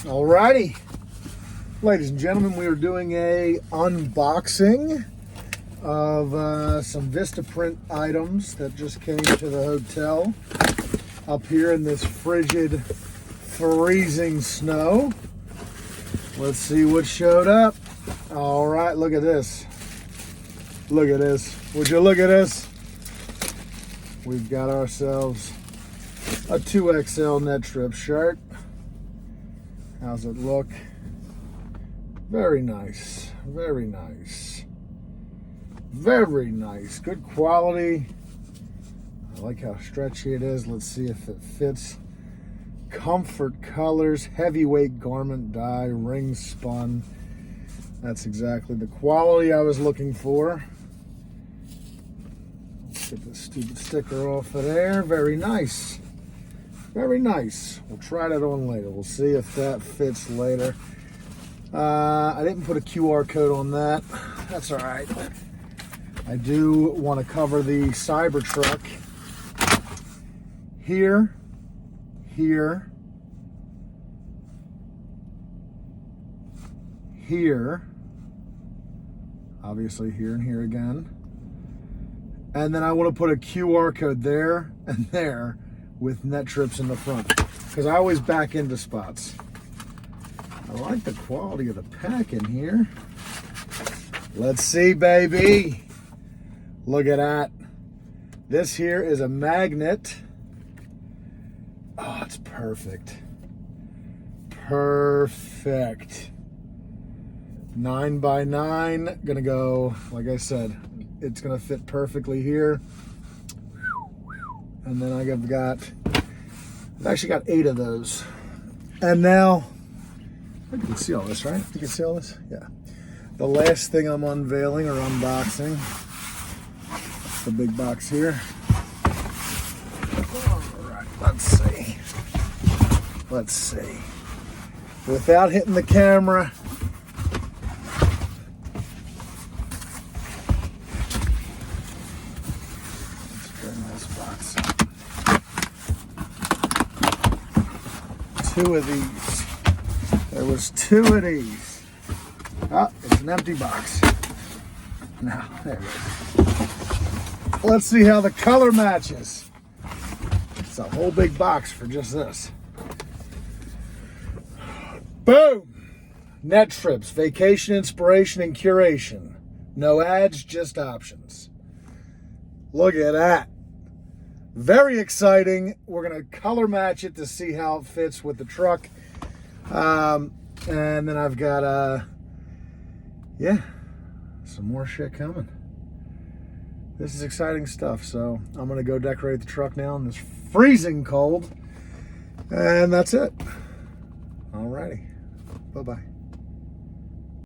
Alrighty, ladies and gentlemen, we are doing a unboxing of some Vistaprint items that just came to the hotel up here in this frigid, freezing snow. Let's see what showed up. All right, look at this. Look at this. Would you look at this? We've got ourselves a 2XL net trip shirt. How's it look? Very nice. Very nice. Very nice. Good quality. I like how stretchy it is. Let's see if it fits. Comfort colors, heavyweight garment dye, ring spun. That's exactly the quality I was looking for. Let's get this stupid sticker off of there. Very nice. Very nice. We'll try that on later. We'll see if that fits later. I didn't put a QR code on that. That's all right. I do want to cover the Cybertruck here, here, here, obviously here and here again. And then I want to put a QR code there and there with net trips in the front, because I always back into spots. I like the quality of the pack in here. Let's see, baby. Look at that. This here is a magnet. Oh, it's perfect. Perfect. 9x9. Gonna go, like I said, it's gonna fit perfectly here. And then I've actually got 8 of those. And now, you can see all this, right? You can see all this? Yeah. The last thing I'm unveiling or unboxing, the big box here. All right, let's see. Let's see. Without hitting the camera, two of these. There was 2 of these. Oh, it's an empty box. Now, there it is. Let's see how the color matches. It's a whole big box for just this. Boom! Net trips, vacation inspiration and curation. No ads, just options. Look at that. Very exciting. We're going to color match it to see how it fits with the truck. And then I've got, some more shit coming. This is exciting stuff. So I'm going to go decorate the truck now in this freezing cold. And that's it. Alrighty. Bye-bye.